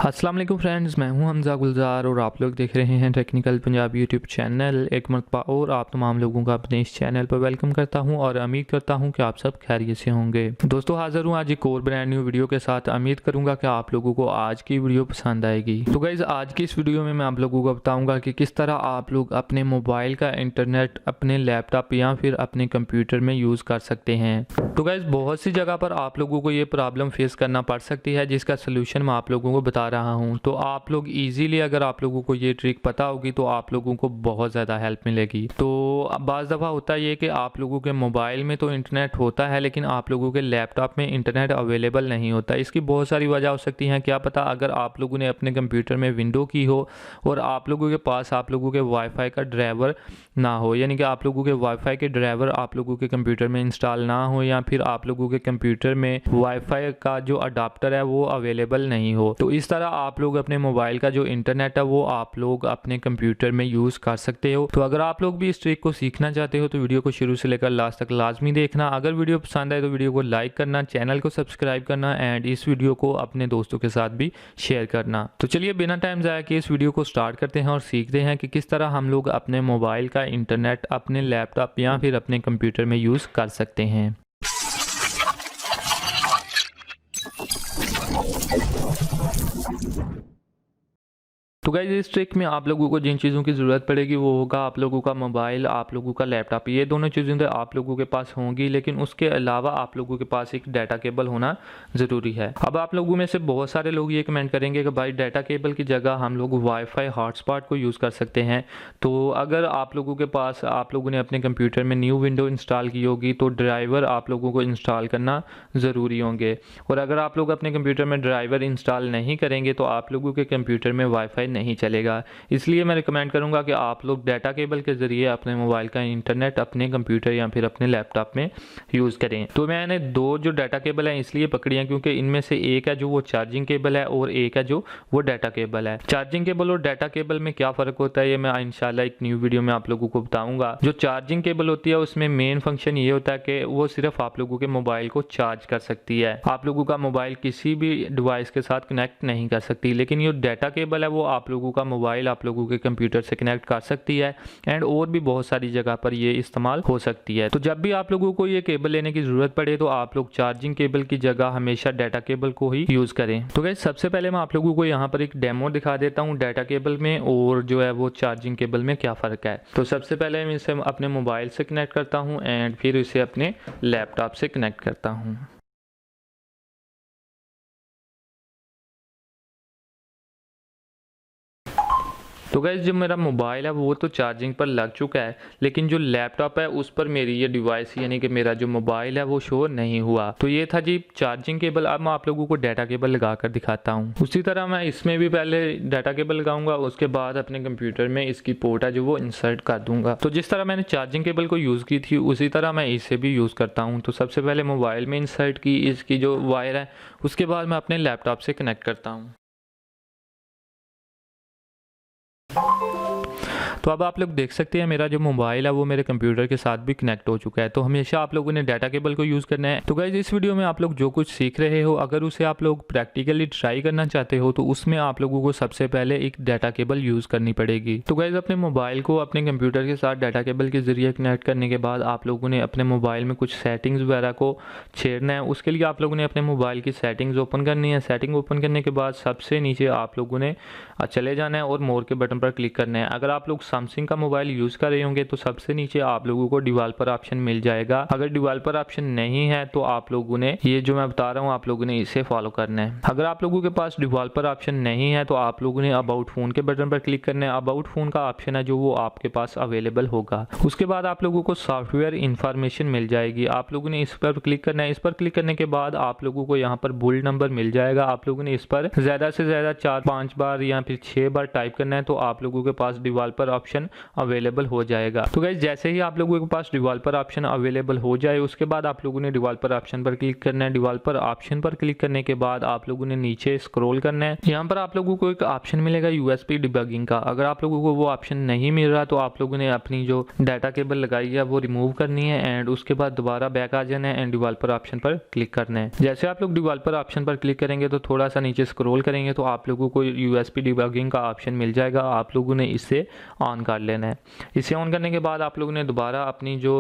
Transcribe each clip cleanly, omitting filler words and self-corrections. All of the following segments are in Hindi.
अस्सलाम वालेकुम फ्रेंड्स, मैं हूं हमज़ा गुलजार और आप लोग देख रहे हैं टेक्निकल पंजाबी यूट्यूब चैनल। एक मरतबा और आप तमाम लोगों का अपने इस चैनल पर वेलकम करता हूं और उम्मीद करता हूं कि आप सब खैरियत से होंगे। दोस्तों हाज़िर हूं आज एक और ब्रांड न्यू वीडियो के साथ। उम्मीद करूंगा कि आप लोगों को आज की वीडियो पसंद आएगी। तो गाइज़, आज की इस वीडियो में मैं आप लोगों को बताऊँगा कि किस तरह आप लोग अपने मोबाइल का इंटरनेट अपने लैपटॉप या फिर अपने कंप्यूटर में यूज़ कर सकते हैं। तो गाइज़, बहुत सी जगह पर आप लोगों को ये प्रॉब्लम फेस करना पड़ सकती है, जिसका सोल्यूशन मैं आप लोगों को बता रहा हूं। तो आप लोग इजीली, अगर आप लोगों को ये ट्रिक पता होगी तो आप लोगों को बहुत ज़्यादा हेल्प मिलेगी। तो बाज़ दफ़ा होता है ये कि आप लोगों के मोबाइल में तो इंटरनेट होता है, लेकिन आप लोगों के लैपटॉप में इंटरनेट अवेलेबल नहीं होता। इसकी बहुत सारी वजह हो सकती हैं। क्या पता अगर आप लोगों ने अपने कंप्यूटर में विंडो की हो और आप लोगों के पास आप लोगों के वाईफाई का ड्राइवर ना हो, यानी कि आप लोगों के वाईफाई के ड्राइवर आप लोगों के कंप्यूटर में इंस्टॉल ना हो, या फिर आप लोगों के कंप्यूटर में वाईफाई का जो अडाप्टर है वो अवेलेबल नहीं हो। तो इस तरह आप लोग अपने मोबाइल का जो इंटरनेट है वो आप लोग अपने कंप्यूटर में यूज़ कर सकते हो। तो अगर आप लोग भी इस ट्रिक को सीखना चाहते हो तो वीडियो को शुरू से लेकर लास्ट तक लाजमी देखना। अगर वीडियो पसंद आए तो वीडियो को लाइक करना, चैनल को सब्सक्राइब करना एंड इस वीडियो को अपने दोस्तों के साथ भी शेयर करना। तो चलिए बिना टाइम ज़ाया किए इस वीडियो को स्टार्ट करते हैं और सीखते हैं कि किस तरह हम लोग अपने मोबाइल का इंटरनेट अपने लैपटॉप या फिर अपने कंप्यूटर में यूज़ कर सकते हैं। तो गाइस, इस ट्रिक में आप लोगों को जिन चीज़ों की ज़रूरत पड़ेगी वो होगा आप लोगों का मोबाइल, आप लोगों का लैपटॉप। ये दोनों चीज़ें तो आप लोगों के पास होंगी, लेकिन उसके अलावा आप लोगों के पास एक डाटा केबल होना ज़रूरी है। अब आप लोगों में से बहुत सारे लोग ये कमेंट करेंगे कि भाई डाटा केबल की जगह हम लोग वाईफाई हॉटस्पॉट को यूज़ कर सकते हैं। तो अगर आप लोगों के पास, आप लोगों ने अपने कंप्यूटर में न्यू विंडो इंस्टॉल की होगी तो ड्राइवर आप लोगों को इंस्टॉल करना ज़रूरी होंगे। और अगर आप लोग अपने कंप्यूटर में ड्राइवर इंस्टॉल नहीं करेंगे तो आप लोगों के कंप्यूटर में वाईफाई नहीं चलेगा। इसलिए मैं रिकमेंड करूंगा कि आप लोग डाटा केबल के ज़रिए अपने मोबाइल का इंटरनेट अपने कंप्यूटर या फिर अपने लैपटॉप में यूज़ करें। तो मैंने दो जो डाटा केबल हैं इसलिए पकड़ी हैं क्योंकि इनमें से एक है जो वो चार्जिंग केबल है और एक है जो वो डाटा केबल है। चार्जिंग केबल और डाटा केबल में क्या फ़र्क होता है ये मैं इंशाल्लाह एक न्यू वीडियो में आप लोगों को बताऊँगा। जो चार्जिंग केबल होती है उसमें मेन फंक्शन ये होता है कि वो सिर्फ आप लोगों के मोबाइल को चार्ज कर सकती है, आप लोगों का मोबाइल किसी भी डिवाइस के साथ कनेक्ट नहीं कर सकती। लेकिन ये डाटा केबल है वो आप लोगों का मोबाइल आप लोगों के कंप्यूटर से कनेक्ट कर सकती है एंड और भी बहुत सारी जगह पर ये इस्तेमाल हो सकती है। तो जब भी आप लोगों को ये केबल लेने की ज़रूरत पड़े तो आप लोग चार्जिंग केबल की जगह हमेशा डाटा केबल को ही यूज़ करें। तो गाइस, सबसे पहले मैं आप लोगों को यहाँ पर एक डेमो दिखा देता हूँ डाटा केबल में और जो है वो चार्जिंग केबल में क्या फ़र्क है। तो सबसे पहले मैं इसे अपने मोबाइल से कनेक्ट करता हूँ एंड फिर इसे अपने लैपटॉप से कनेक्ट करता हूँ। तो गाइस, जो मेरा मोबाइल है वो तो चार्जिंग पर लग चुका है, लेकिन जो लैपटॉप है उस पर मेरी ये डिवाइस यानी कि मेरा जो मोबाइल है वो शो नहीं हुआ। तो ये था जी चार्जिंग केबल। अब मैं आप लोगों को डाटा केबल लगा कर दिखाता हूँ। उसी तरह मैं इसमें भी पहले डाटा केबल लगाऊंगा, उसके बाद अपने कंप्यूटर में इसकी पोर्ट है जो वो इंसर्ट कर दूंगा। तो जिस तरह मैंने चार्जिंग केबल को यूज़ की थी उसी तरह मैं इसे भी यूज़ करता हूँ। तो सबसे पहले मोबाइल में इंसर्ट की इसकी जो वायर है, उसके बाद मैं अपने लैपटॉप से कनेक्ट करता हूँ। तो अब आप लोग देख सकते हैं मेरा जो मोबाइल है वो मेरे कंप्यूटर के साथ भी कनेक्ट हो चुका है। तो हमेशा आप लोगों ने डाटा केबल को यूज़ करना है। तो गाइस, इस वीडियो में आप लोग जो कुछ सीख रहे हो अगर उसे आप लोग प्रैक्टिकली ट्राई करना चाहते हो तो उसमें आप लोगों को सबसे पहले एक डाटा केबल यूज़ करनी पड़ेगी। तो गाइस, अपने मोबाइल को अपने कंप्यूटर के साथ डाटा केबल के ज़रिए कनेक्ट करने के बाद आप लोगों ने अपने मोबाइल में कुछ सेटिंग्स वगैरह को छेड़ना है। उसके लिए आप लोगों ने अपने मोबाइल की सेटिंग्स ओपन करनी है। सेटिंग ओपन करने के बाद सबसे नीचे आप लोगों ने चले जाना है और मोर के बटन पर क्लिक करना है। अगर आप लोग सैमसंग का मोबाइल यूज़ कर रहे होंगे तो सबसे नीचे आप लोगों को डेवलपर ऑप्शन मिल जाएगा। अगर डेवलपर ऑप्शन नहीं है तो आप लोगों ने ये जो मैं बता रहा हूँ आप लोगों ने इसे फॉलो करना है। अगर आप लोगों के पास डेवलपर ऑप्शन नहीं है तो आप लोगों ने अबाउट फ़ोन के बटन पर क्लिक करना है। अबाउट फ़ोन का ऑप्शन है जो वो आपके पास अवेलेबल होगा। उसके बाद आप लोगों को सॉफ्टवेयर इंफॉर्मेशन मिल जाएगी, आप लोगों ने इस पर क्लिक करना है। इस पर क्लिक करने के बाद आप लोगों को यहाँ पर बुल नंबर मिल जाएगा। आप लोगों ने इस पर ज़्यादा से ज़्यादा 4-5 बार या फिर 6 बार टाइप करना है तो आप लोगों के पास डेवलपर ऑप्शन अवेलेबल हो जाएगा। तो गाइस जैसे ही आप लोगों के पास डेवलपर ऑप्शन अवेलेबल हो जाए उसके बाद आप लोगों ने डेवलपर ऑप्शन पर क्लिक करना है। डेवलपर ऑप्शन पर क्लिक करने के बाद आप लोगों ने नीचे स्क्रॉल करना है। यहाँ पर आप लोगों को एक ऑप्शन मिलेगा यूएसबी डिबगिंग का। अगर आप लोगों को वो ऑप्शन नहीं मिल रहा तो आप लोगों ने अपनी जो डाटा केबल लगाई है वो रिमूव करनी है एंड उसके बाद दोबारा बैक आ जाना है एंड डेवलपर ऑप्शन पर क्लिक करना है। जैसे आप लोग डेवलपर ऑप्शन पर क्लिक करेंगे तो थोड़ा सा नीचे स्क्रॉल करेंगे तो आप लोगों को यूएसबी डिबगिंग का ऑप्शन मिल जाएगा। आप लोगों ने इसे ऑन कर लेना है। इसे ऑन करने के बाद आप लोगों ने दोबारा अपनी जो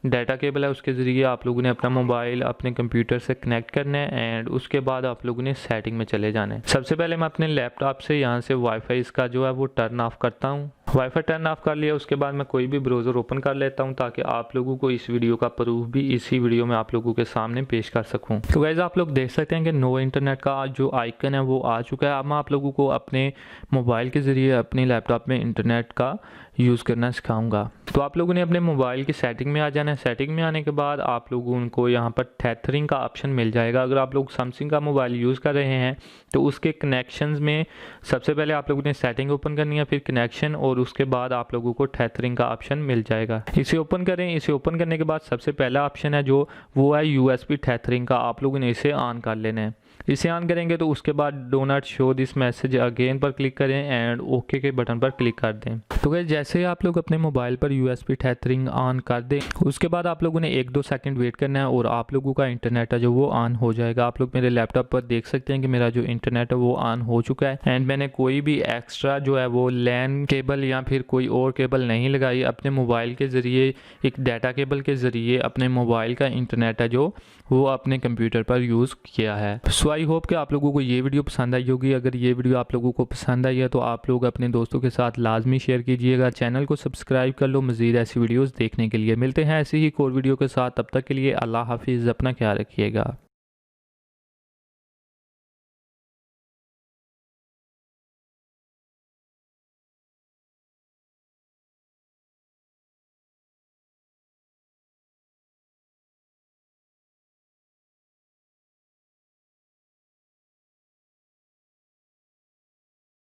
डाटा केबल है उसके ज़रिए आप लोगों ने अपना मोबाइल अपने कंप्यूटर से कनेक्ट करना है एंड उसके बाद आप लोगों ने सेटिंग में चले जाना है। सबसे पहले मैं अपने लैपटॉप से यहाँ से वाईफाई इसका जो है वो टर्न ऑफ करता हूँ। वाईफाई टर्न ऑफ कर लिया उसके बाद मैं कोई भी ब्राउज़र ओपन कर लेता हूँ ताकि आप लोगों को इस वीडियो का प्रूफ भी इसी वीडियो में आप लोगों के सामने पेश कर सकूँ। तो गाइस आप लोग देख सकते हैं कि नो इंटरनेट का जो आइकन है वो आ चुका है। अब मैं आप लोगों को अपने मोबाइल के ज़रिए अपने लैपटॉप में इंटरनेट का यूज़ करना सिखाऊंगा। तो आप लोगों ने अपने मोबाइल की सेटिंग में आ जाना है। सेटिंग में आने के बाद आप लोगों को यहाँ पर टेथरिंग का ऑप्शन मिल जाएगा। अगर आप लोग सैमसंग का मोबाइल यूज़ कर रहे हैं तो उसके कनेक्शंस में सबसे पहले आप लोगों ने सेटिंग ओपन करनी है, फिर कनेक्शन और उसके बाद आप लोगों को टेथरिंग का ऑप्शन मिल जाएगा। इसे ओपन करें। इसे ओपन करने के बाद सबसे पहला ऑप्शन है जो वो है यूएसबी टेथरिंग का। आप लोगों ने इसे ऑन कर लेना है। इसे ऑन करेंगे तो उसके बाद do not show this message again पर क्लिक करें एंड ओके के बटन पर क्लिक कर दें। तो गाइस जैसे ही आप लोग अपने मोबाइल पर यूएसबी टेथरिंग ऑन कर दें उसके बाद आप लोगों ने 1-2 सेकंड वेट करना है और आप लोगों का इंटरनेट है जो वो ऑन हो जाएगा। आप लोग मेरे लैपटॉप पर देख सकते हैं कि मेरा जो इंटरनेट है वो ऑन हो चुका है एंड मैंने कोई भी एक्स्ट्रा जो है वो लैन केबल या फिर कोई और केबल नहीं लगाई। अपने मोबाइल के ज़रिए एक डाटा केबल के ज़रिए अपने मोबाइल का इंटरनेट है जो वो अपने कंप्यूटर पर यूज़ किया है। सो आई होप कि आप लोगों को ये वीडियो पसंद आई होगी। अगर ये वीडियो आप लोगों को पसंद आई है तो आप लोग अपने दोस्तों के साथ लाजमी शेयर कीजिएगा। चैनल को सब्सक्राइब कर लो मज़ीद ऐसी वीडियोस देखने के लिए। मिलते हैं ऐसी ही एक और वीडियो के साथ, तब तक के लिए अल्लाह हाफिज़, अपना ख्याल रखिएगा।